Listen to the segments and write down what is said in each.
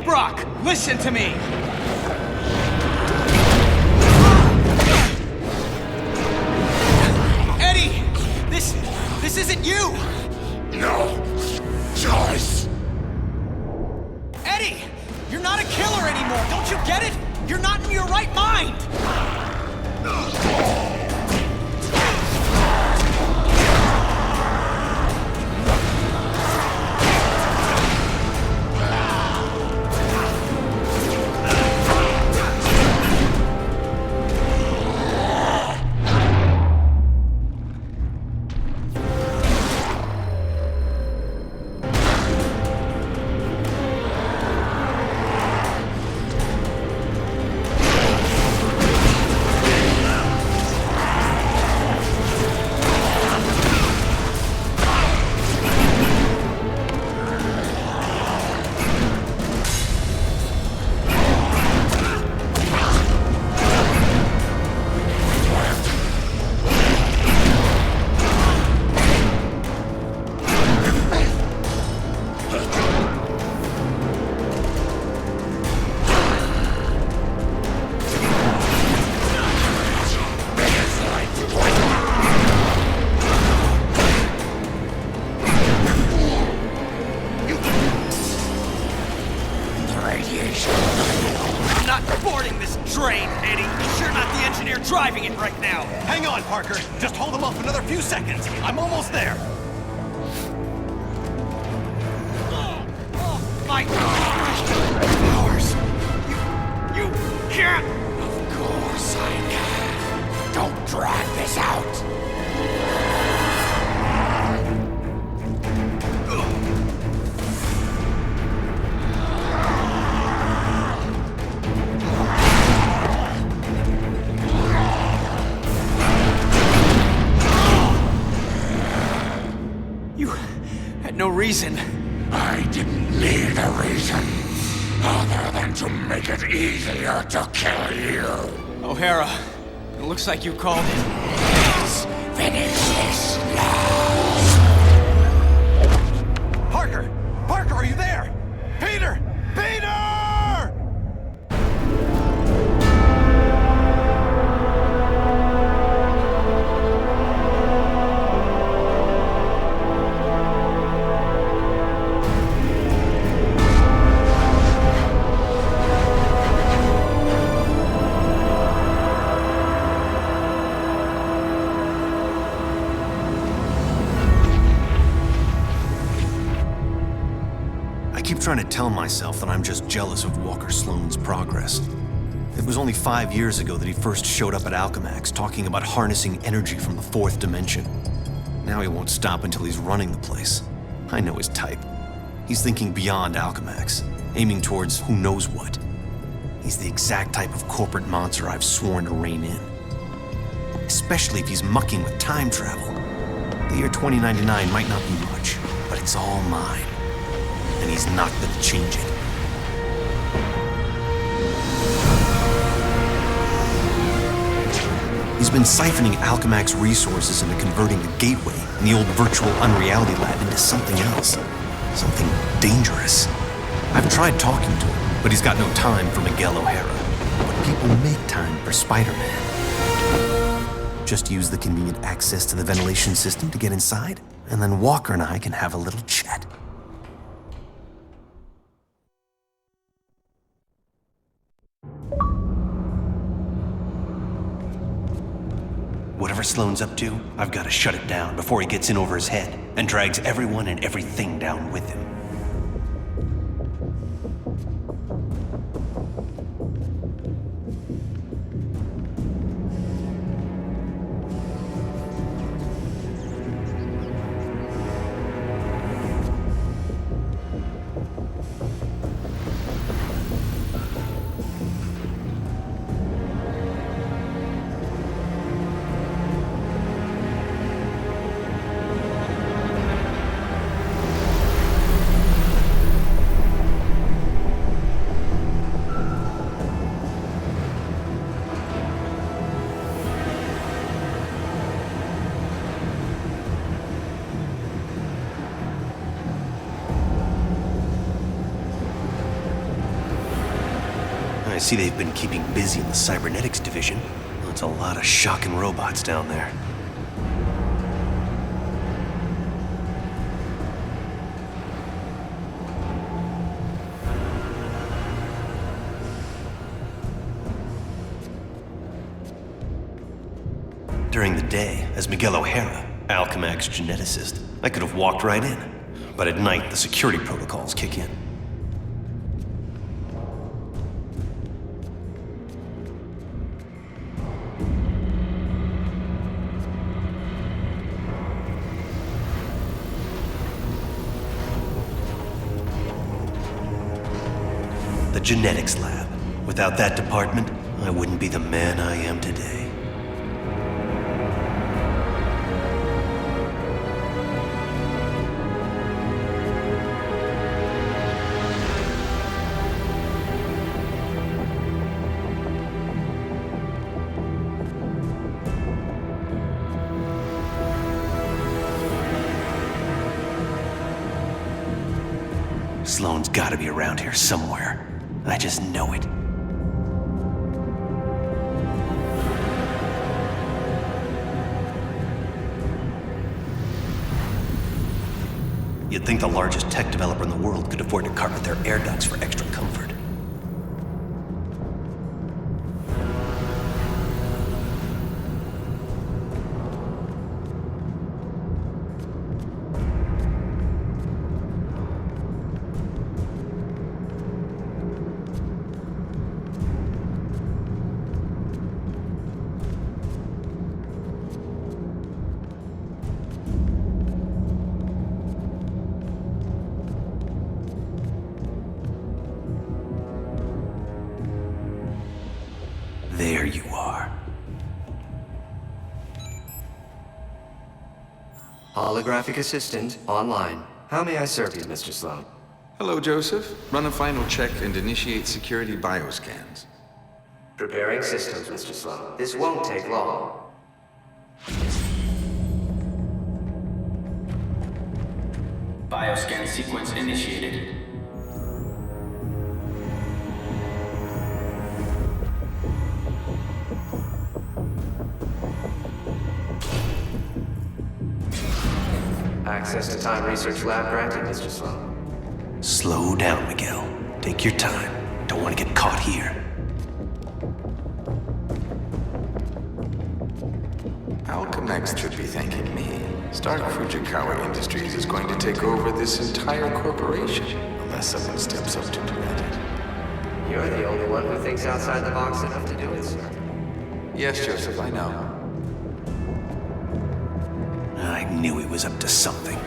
Brock, listen to me! Eddie! This isn't you! No choice! Eddie! You're not a killer anymore, don't you get it? You're not in your right mind! I'm not boarding this train, Eddie. You're sure not the engineer driving it right now. Hang on, Parker. Just hold him off another few seconds. I'm almost there. My powers. You can't. Of course I can. Don't drag this out. You had no reason. I didn't need a reason, other than to make it easier to kill you. O'Hara, it looks like you called it. Let's finish this now. Parker! Parker, are you there? Peter! Peter! I keep trying to tell myself that I'm just jealous of Walker Sloane's progress. It was only 5 years ago that he first showed up at Alchemax talking about harnessing energy from the fourth dimension. Now he won't stop until he's running the place. I know his type. He's thinking beyond Alchemax, aiming towards who knows what. He's the exact type of corporate monster I've sworn to rein in. Especially if he's mucking with time travel. The year 2099 might not be much, but it's all mine. And he's not gonna change it. He's been siphoning Alchemax resources into converting the Gateway and the old virtual Unreality Lab into something else. Something dangerous. I've tried talking to him, but he's got no time for Miguel O'Hara. But people make time for Spider-Man. Just use the convenient access to the ventilation system to get inside, and then Walker and I can have a little chat. Whatever Sloane's up to, I've got to shut it down before he gets in over his head and drags everyone and everything down with him. I see they've been keeping busy in the cybernetics division. That's a lot of shocking robots down there. During the day, as Miguel O'Hara, Alchemax geneticist, I could have walked right in. But at night, the security protocols kick in. The genetics lab. Without that department, I wouldn't be the man I am today. Sloane's gotta be around here somewhere. I just know it. You'd think the largest tech developer in the world could afford to carpet their air ducts for extra comfort. There you are. Holographic assistant online. How may I serve you, Mr. Sloan? Hello, Joseph. Run a final check and initiate security bioscans. Preparing systems, Mr. Sloan. This won't take long. Bioscan sequence initiated. Access to Time Research Lab granted, Mr. Sloan. Slow down, Miguel. Take your time. Don't want to get caught here. Alchemax should be thanking me. Stark Fujikawa Industries is going to take over this entire corporation, unless someone steps up to prevent it. You're the only one who thinks outside the box enough to do it, sir. Yes, Joseph, I know. I knew he was up to something.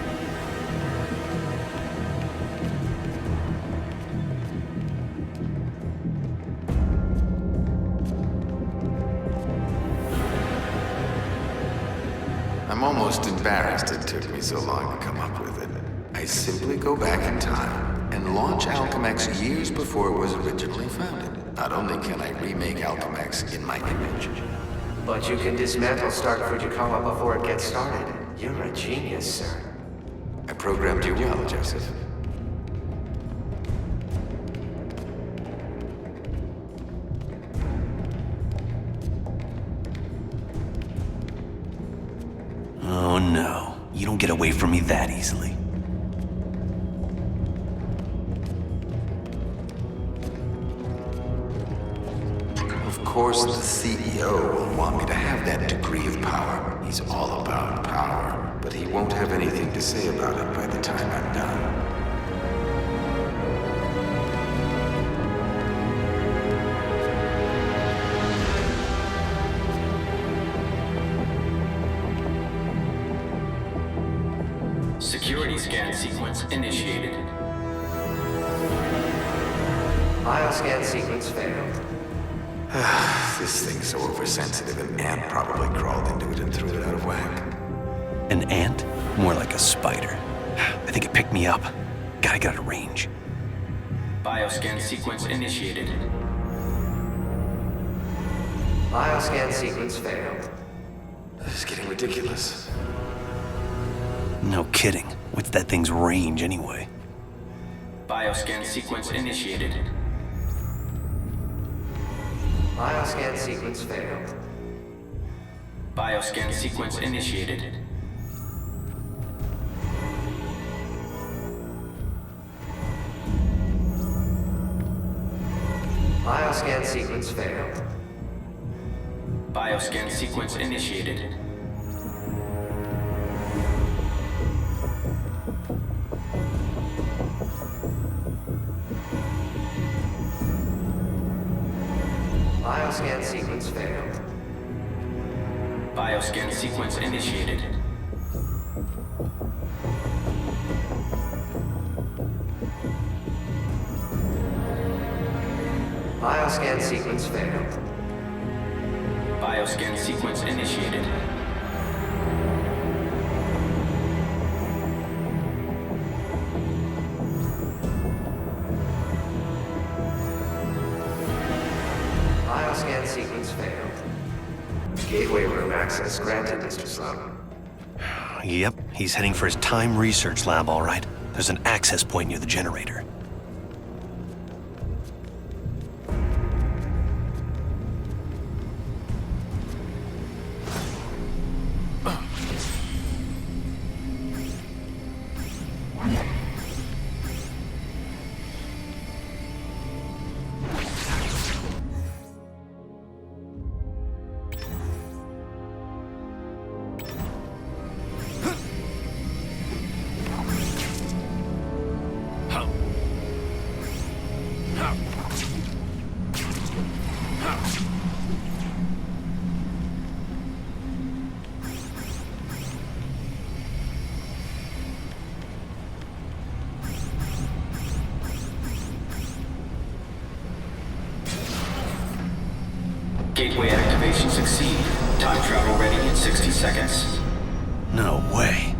I'm almost embarrassed it took me so long to come up with it. I simply go back in time and launch Alchemax years before it was originally founded. Not only can I remake Alchemax in my image, But you can dismantle Stark Fujikawa before it gets started. You're a genius, sir. I programmed you well, Joseph. Oh no, you don't get away from me that easily. Of course, the CEO will want me to have that degree of power. He's all about power, but he won't have anything to say about it by the time I'm done. Security scan sequence initiated. Bioscan sequence failed. This thing's so oversensitive, an ant probably crawled into it and threw it out of whack. An ant? More like a spider. I think it picked me up. Gotta get out of range. Bioscan sequence initiated. Bioscan sequence failed. This is getting ridiculous. No kidding. What's that thing's range anyway? Bioscan sequence initiated. Bioscan sequence failed. Bioscan sequence initiated. Bioscan sequence failed. Bioscan sequence initiated. Bioscan sequence failed. Bioscan sequence initiated. Bioscan sequence failed. Bioscan sequence initiated. Bioscan sequence failed. Gateway room access granted, Mr. Sloan. Yep, he's heading for his time research lab, all right. There's an access point near the generator. Gateway activation succeed. Time travel ready in 60 seconds. No way.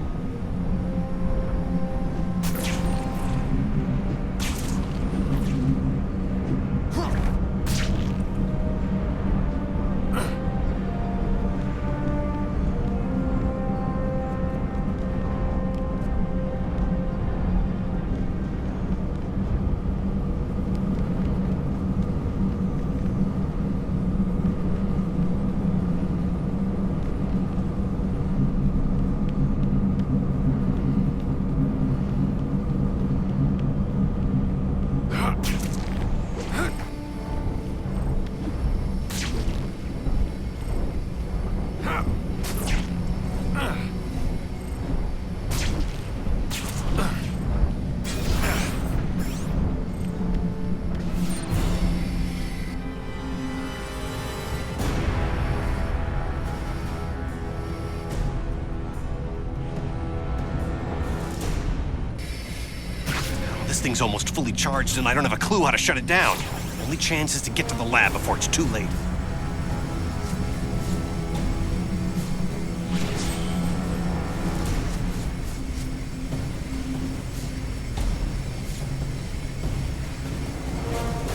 This thing's almost fully charged and I don't have a clue how to shut it down. Only chance is to get to the lab before it's too late.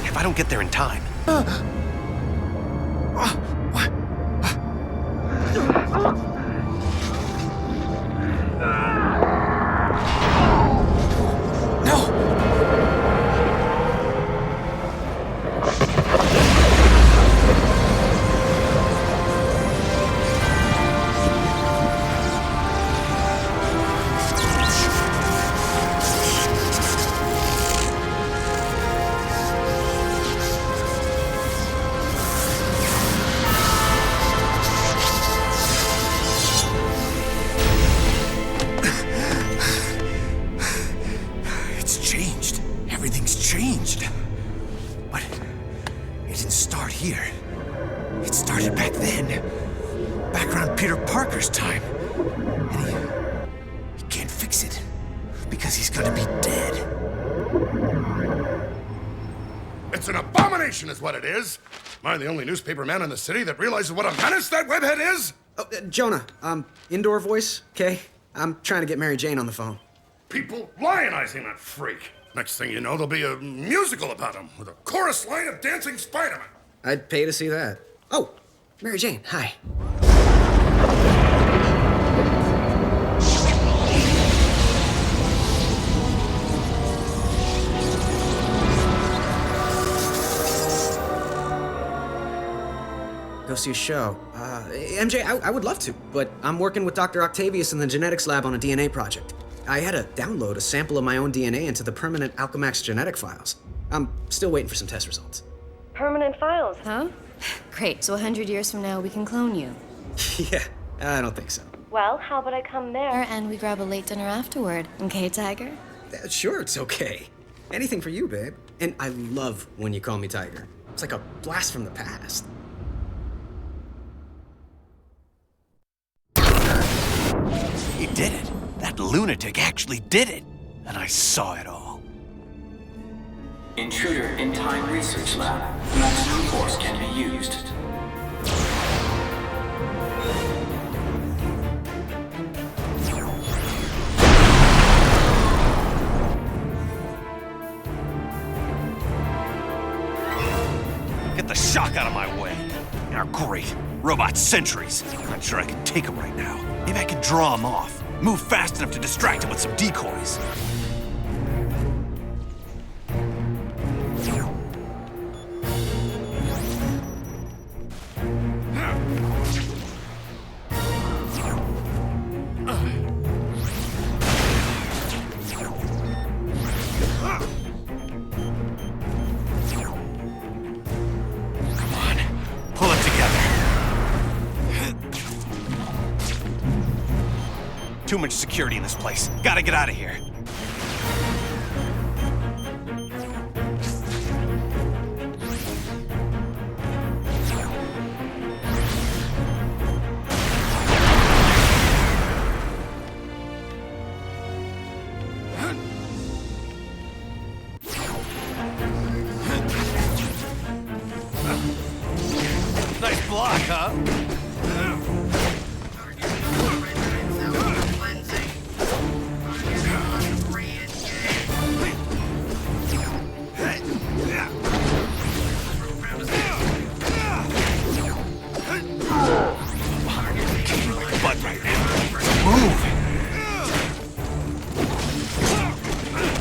If I don't get there in time... Changed. But it didn't start here. It started back then. Back around Peter Parker's time. And he can't fix it. Because he's gonna be dead. It's an abomination is what it is. Am I the only newspaper man in the city that realizes what a menace that webhead is? Oh, Jonah, indoor voice, okay? I'm trying to get Mary Jane on the phone. People lionizing that freak. Next thing you know, there'll be a musical about him with a chorus line of dancing Spider-Man. I'd pay to see that. Oh, Mary Jane, hi. go see a show. MJ, I would love to, but I'm working with Dr. Octavius in the genetics lab on a DNA project. I had to download a sample of my own DNA into the permanent Alchemax genetic files. I'm still waiting for some test results. Permanent files, huh? Great, so 100 years from now we can clone you. Yeah, I don't think so. Well, how about I come there and we grab a late dinner afterward, okay, Tiger? Sure, it's okay. Anything for you, babe. And I love when you call me Tiger. It's like a blast from the past. He did it. That lunatic actually did it. And I saw it all. Intruder in Time Research Lab. Maximum force can be used. Get the shock out of my way. Now, great. Robot sentries. Not sure I can take them right now. Maybe I can draw them off. Move fast enough to distract them with some decoys. Too much security in this place. Gotta get out of here. Nice block, huh?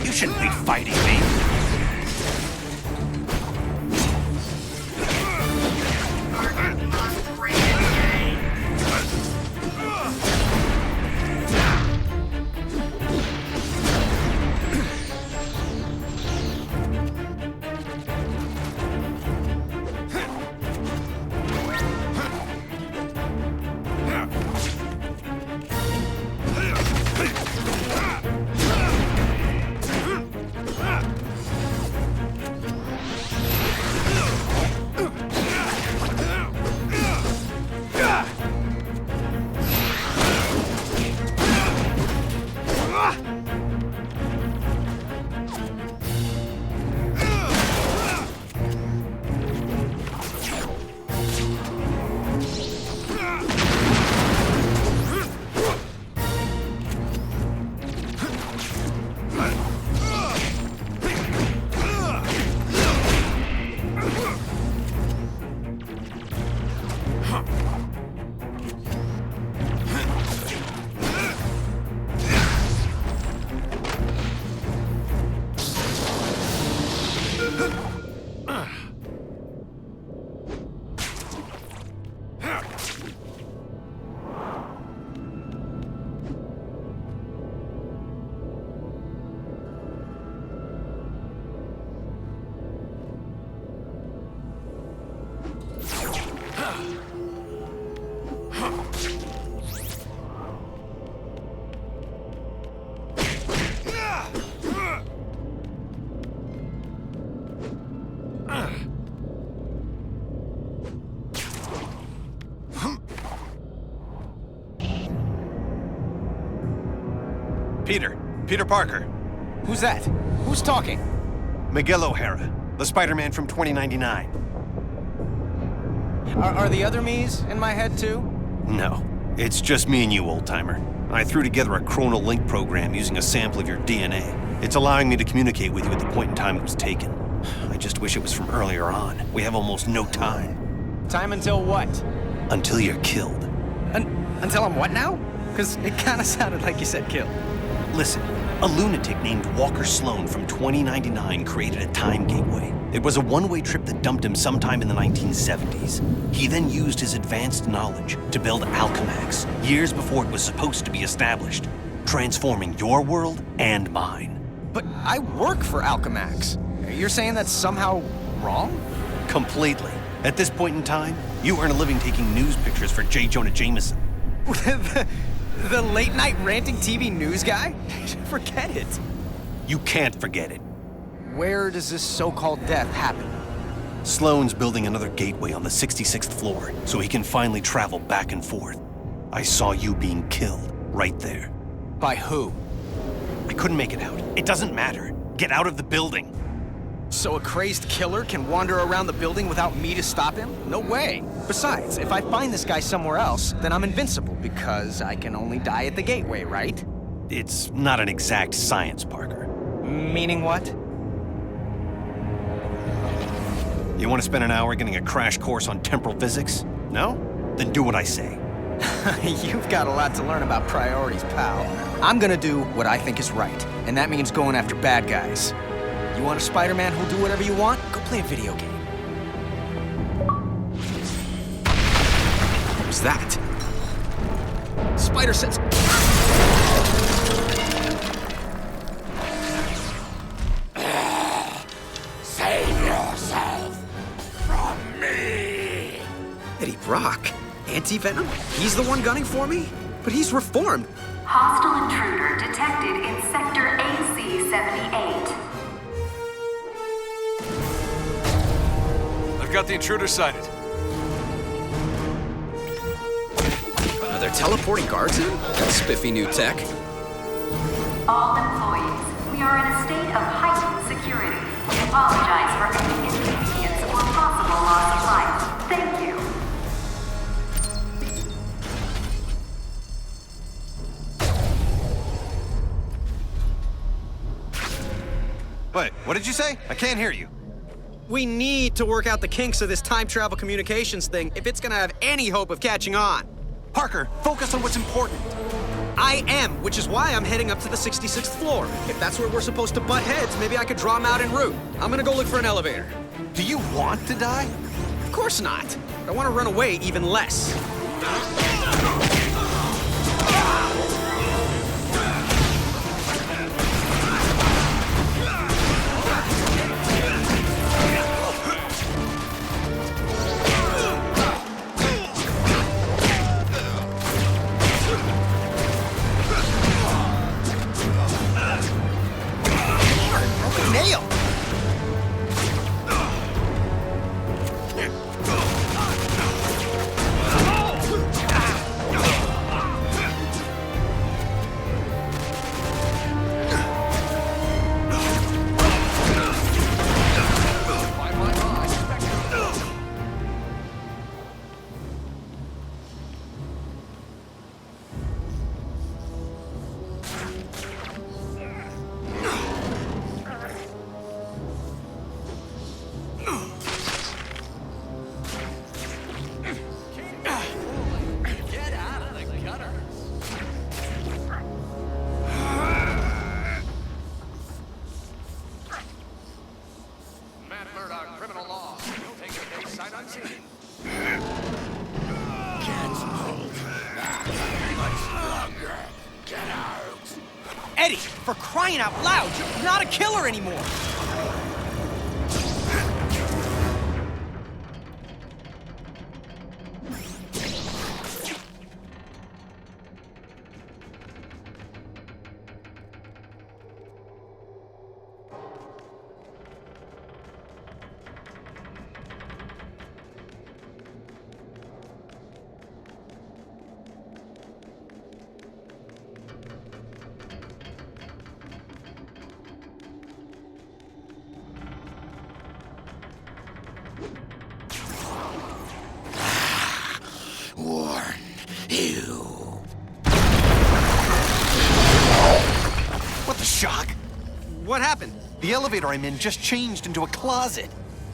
You shouldn't be fighting me. Peter Parker. Who's that? Who's talking? Miguel O'Hara, the Spider-Man from 2099. Are the other me's in my head too? No, it's just me and you, old-timer. I threw together a chronal link program using a sample of your DNA. It's allowing me to communicate with you at the point in time it was taken. I just wish it was from earlier on. We have almost no time. Time until what? Until you're killed. Until I'm what now? Because it kind of sounded like you said kill. Listen, A lunatic named Walker Sloan from 2099 created a time gateway. It was a one-way trip that dumped him sometime in the 1970s. He then used his advanced knowledge to build Alchemax, years before it was supposed to be established, transforming your world and mine. But I work for Alchemax. You're saying that's somehow wrong? Completely. At this point in time, you earn a living taking news pictures for J. Jonah Jameson. The late-night ranting TV news guy? Forget it. You can't forget it. Where does this so-called death happen? Sloan's building another gateway on the 66th floor, so he can finally travel back and forth. I saw you being killed right there. By who? I couldn't make it out. It doesn't matter. Get out of the building. So a crazed killer can wander around the building without me to stop him? No way. Besides, if I find this guy somewhere else, then I'm invincible because I can only die at the gateway, right? It's not an exact science, Parker. Meaning what? You want to spend an hour getting a crash course on temporal physics? No? Then do what I say. You've got a lot to learn about priorities, pal. I'm gonna do what I think is right, and that means going after bad guys. You want a Spider-Man who'll do whatever you want? Go play a video game. What was that? Spider sense. Save yourself from me! Eddie Brock? Anti-Venom? He's the one gunning for me? But he's reformed. Hostile intruder detected in Sector AC-78. I've got the intruder sighted. Are there teleporting guards in? That's spiffy new tech. All employees, we are in a state of heightened security. We apologize for any inconvenience or possible loss of life. Thank you. Wait, what did you say? I can't hear you. We need to work out the kinks of this time travel communications thing if it's gonna have any hope of catching on. Parker, focus on what's important. I am, which is why I'm heading up to the 66th floor. If that's where we're supposed to butt heads, maybe I could draw them out en route. I'm gonna go look for an elevator. Do you want to die? Of course not. I want to run away even less. Nail! Eddie, for crying out loud, you're not a killer anymore! Warn you. What the shock? What happened? The elevator I'm in just changed into a closet.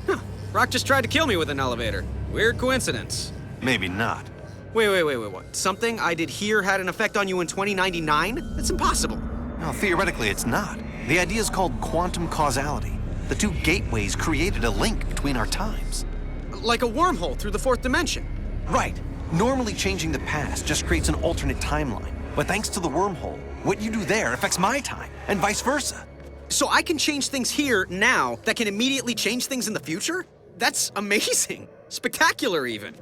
Huh. Rock just tried to kill me with an elevator. Weird coincidence. Maybe not. Wait, what? Something I did here had an effect on you in 2099? That's impossible. No, theoretically it's not. The idea is called quantum causality. The two gateways created a link between our times. Like a wormhole through the fourth dimension. Right. Normally changing the past just creates an alternate timeline. But thanks to the wormhole, what you do there affects my time, and vice versa. So I can change things here, now, that can immediately change things in the future? That's amazing. Spectacular, even.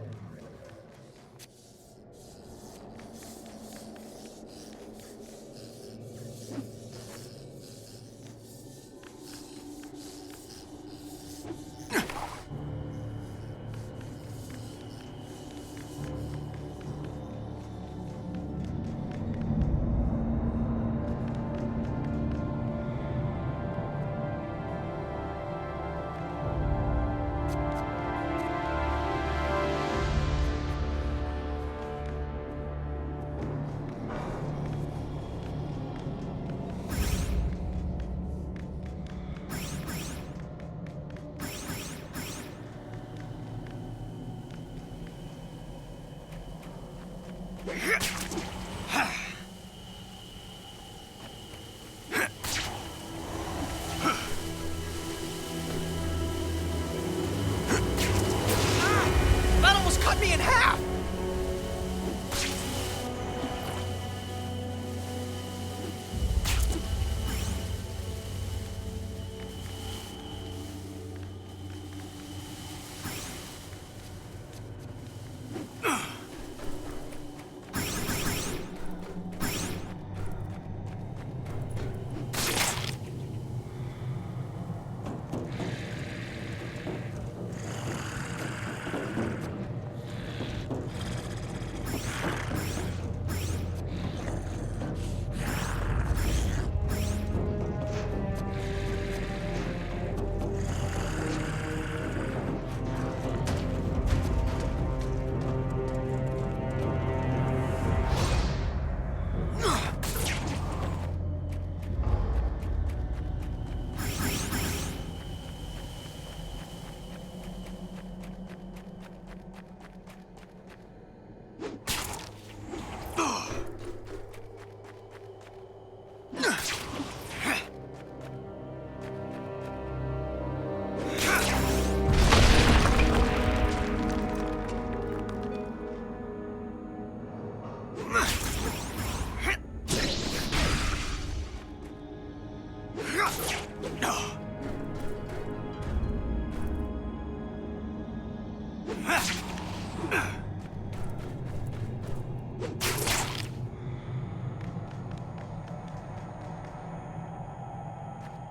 That almost cut me in half!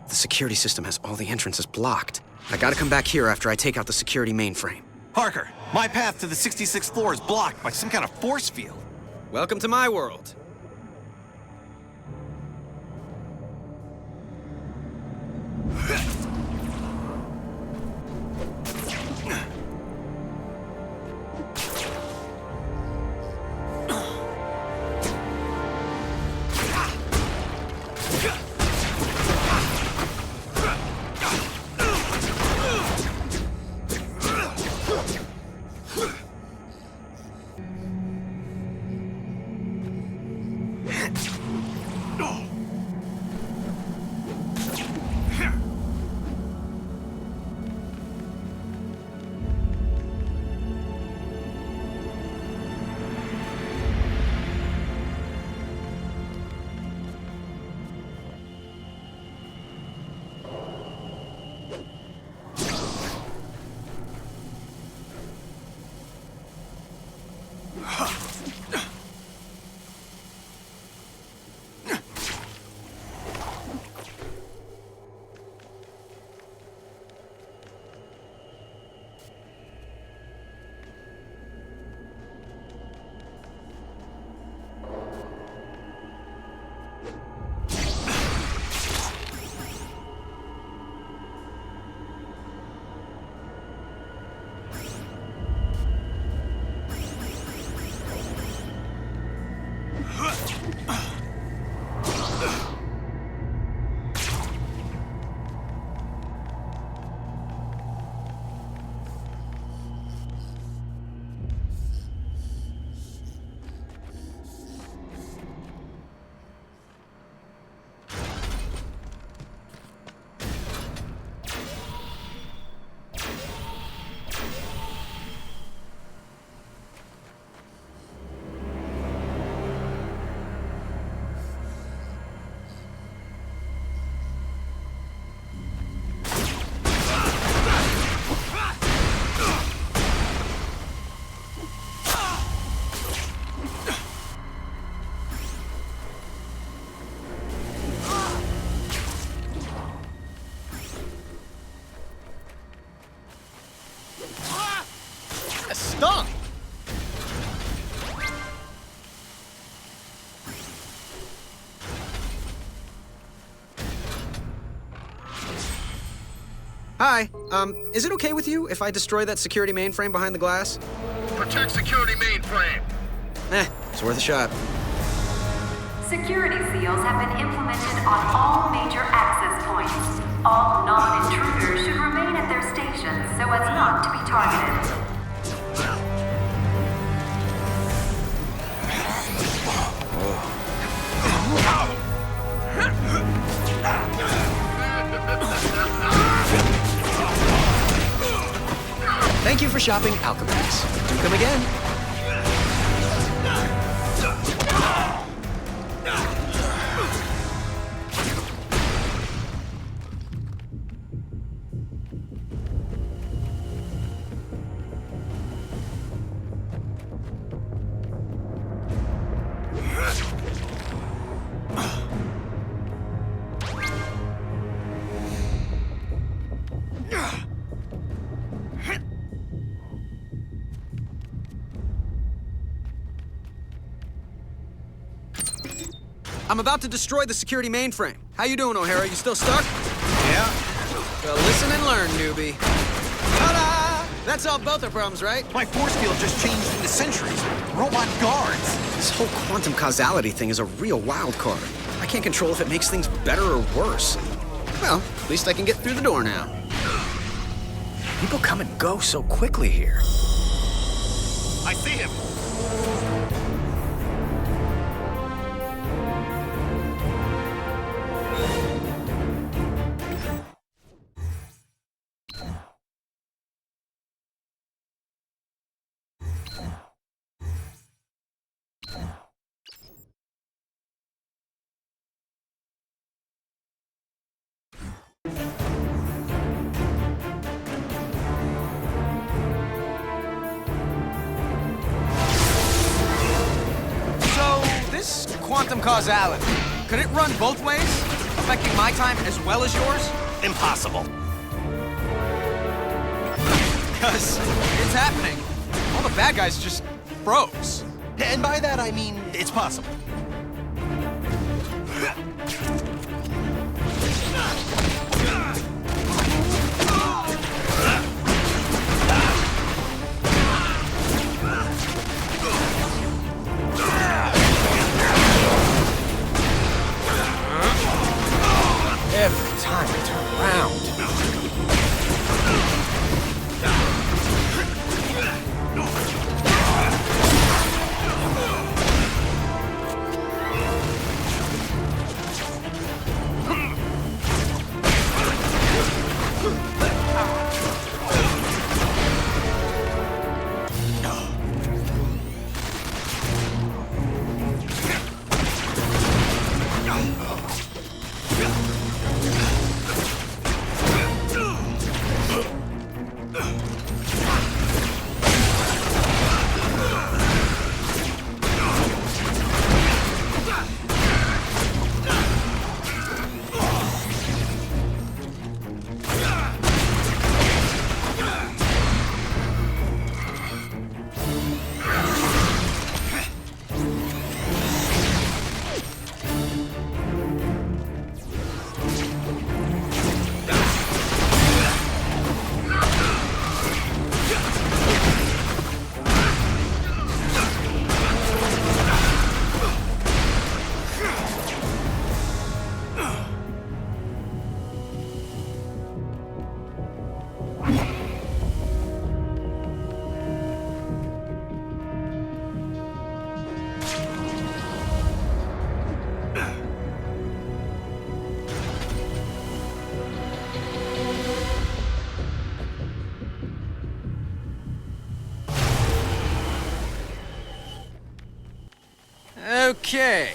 The security system has all the entrances blocked. I gotta come back here after I take out the security mainframe. Parker, my path to the 66th floor is blocked by some kind of force field. Welcome to my world. Hi, is it okay with you if I destroy that security mainframe behind the glass? Protect security mainframe. It's worth a shot. Security seals have been implemented on all major access points. All non-intruders should remain at their stations so as not to be targeted. Thank you for shopping Alchemax. Do come again. I'm about to destroy the security mainframe. How you doing, O'Hara? You still stuck? Yeah. Well, listen and learn, newbie. Ta-da! That solved both our problems, right? My force field just changed into sentries. Robot guards. This whole quantum causality thing is a real wild card. I can't control if it makes things better or worse. Well, at least I can get through the door now. People come and go so quickly here. I see him. Quantum causality. Could it run both ways? Affecting my time as well as yours? Impossible. Because it's happening. All the bad guys just froze. And by that, I mean, it's possible. Every time I turn around. Okay,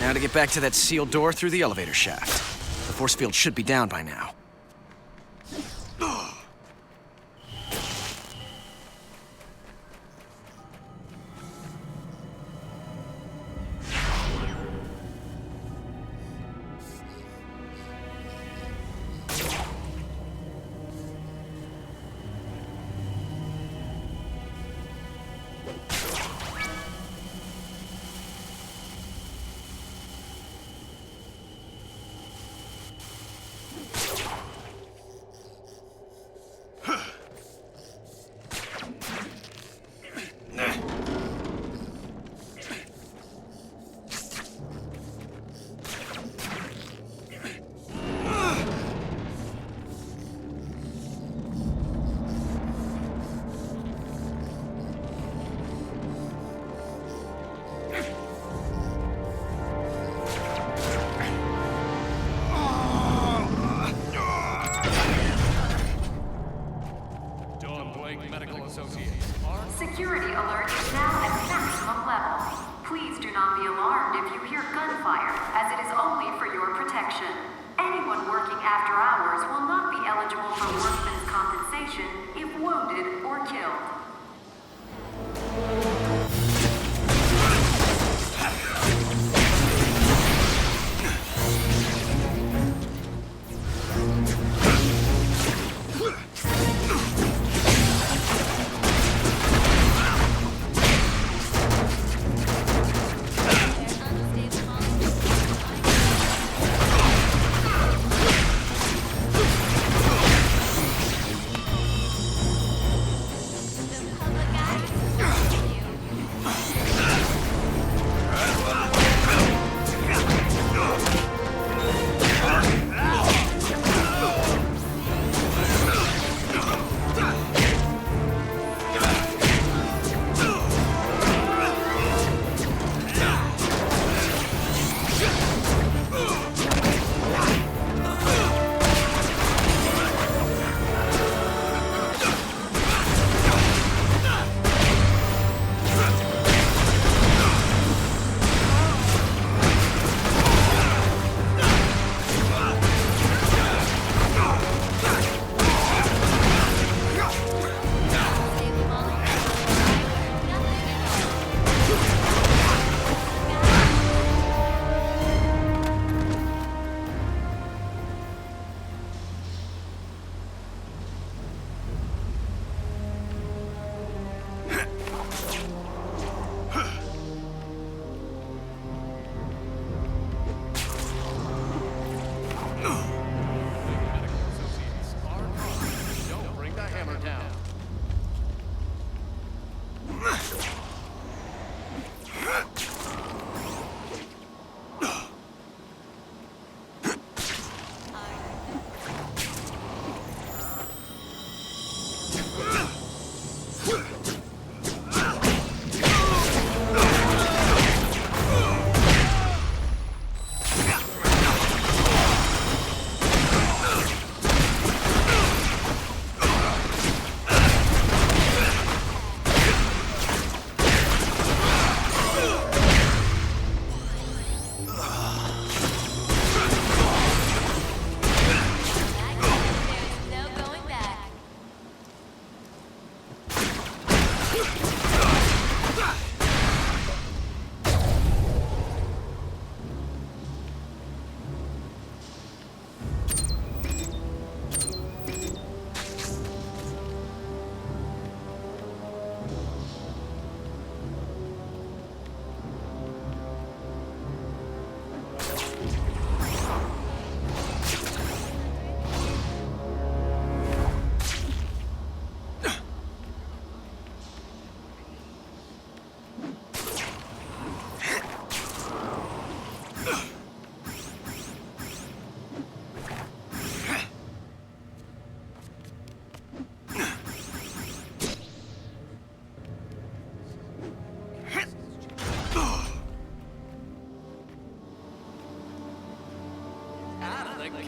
now to get back to that sealed door through the elevator shaft. The force field should be down by now. is now at maximum level. Please do not be alarmed if you hear gunfire, as it is only for your protection. Anyone working after hours will not be eligible for workman's compensation if wounded or killed.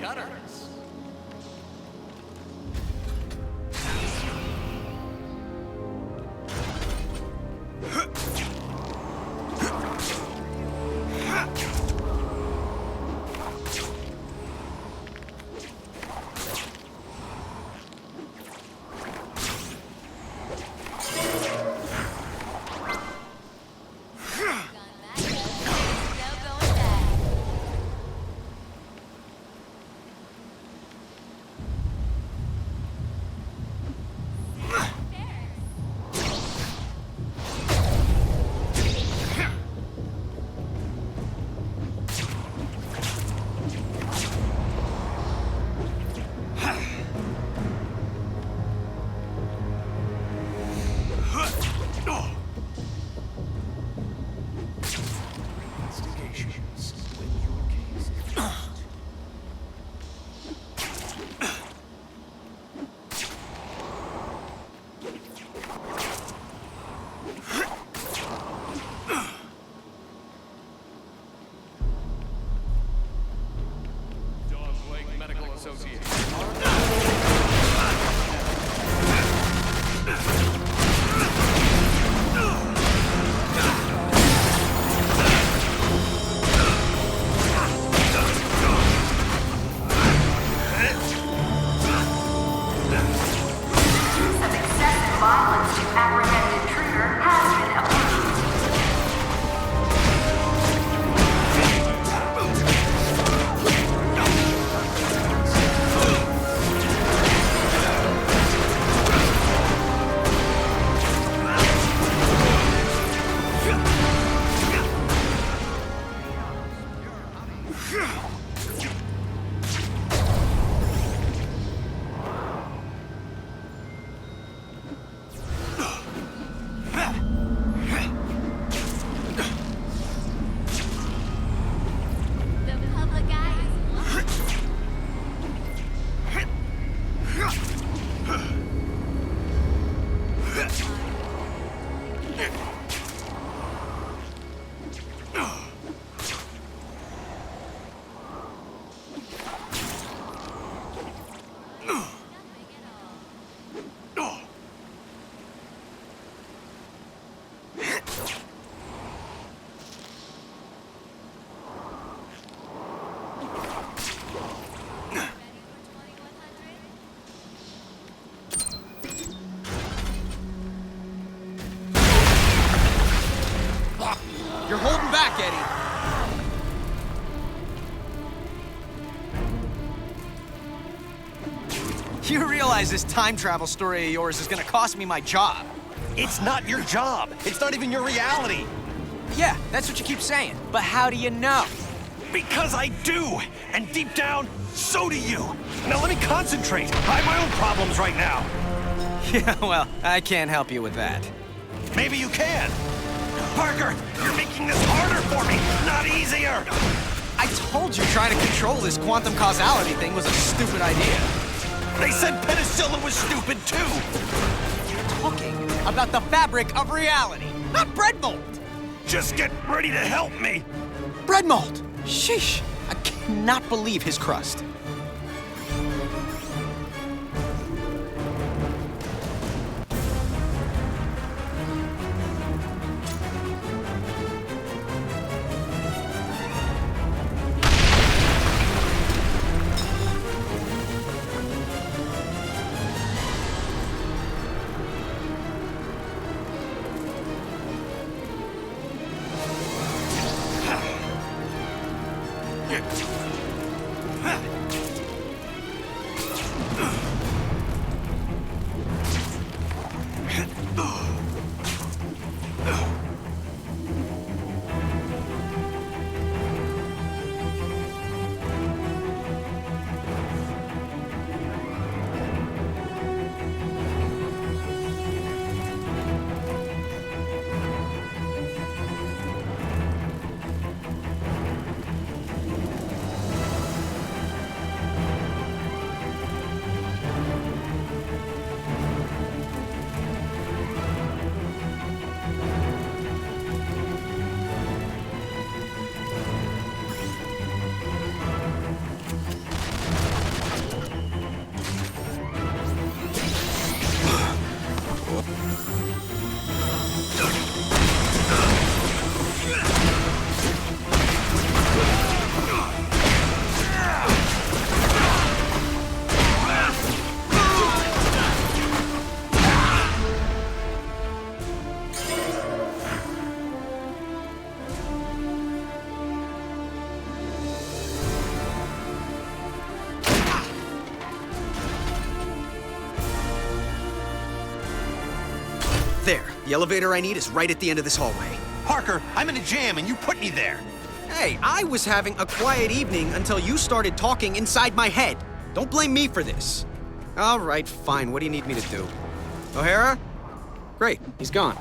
gutters. You're holding back, Eddie. You realize this time travel story of yours is gonna cost me my job. It's not your job. It's not even your reality. Yeah, that's what you keep saying. But how do you know? Because I do. And deep down, so do you. Now let me concentrate. I have my own problems right now. Yeah, well, I can't help you with that. Maybe you can. Parker, you're making this harder for me, not easier. I told you trying to control this quantum causality thing was a stupid idea. They said penicillin was stupid too. You're talking about the fabric of reality, not bread mold. Just get ready to help me. Bread mold. Sheesh. I cannot believe his crust. There. The elevator I need is right at the end of this hallway. Parker, I'm in a jam and you put me there. Hey, I was having a quiet evening until you started talking inside my head. Don't blame me for this. All right, fine. What do you need me to do? O'Hara? Great. He's gone.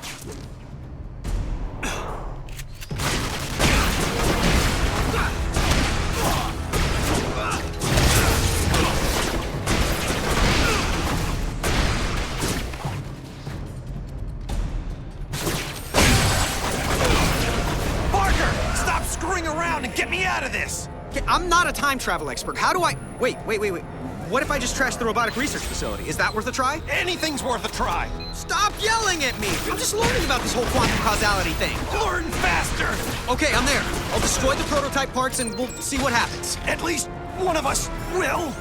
Get me out of this! I'm not a time travel expert. How do I... Wait. What if I just trashed the robotic research facility? Is that worth a try? Anything's worth a try! Stop yelling at me! I'm just learning about this whole quantum causality thing. Learn faster! Okay, I'm there. I'll destroy the prototype parts and we'll see what happens. At least one of us will!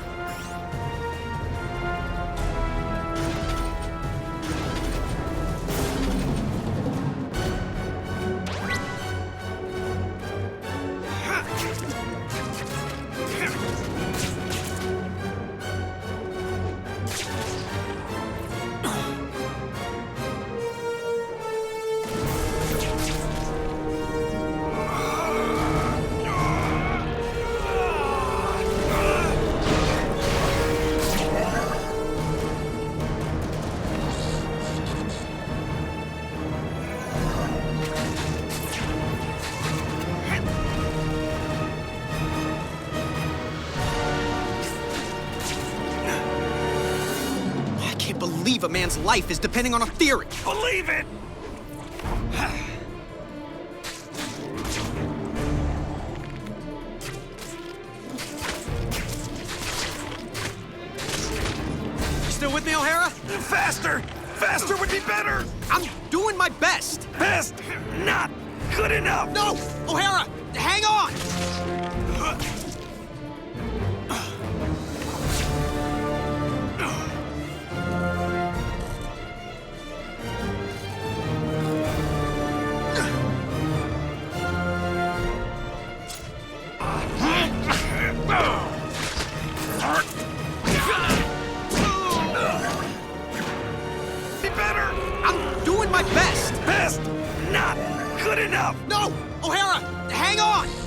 A man's life is depending on a theory. Believe it! You still with me, O'Hara? Faster! Faster would be better! I'm doing my best! Best? Not good enough! No! O'Hara, hang on! good enough! No! O'Hara, hang on!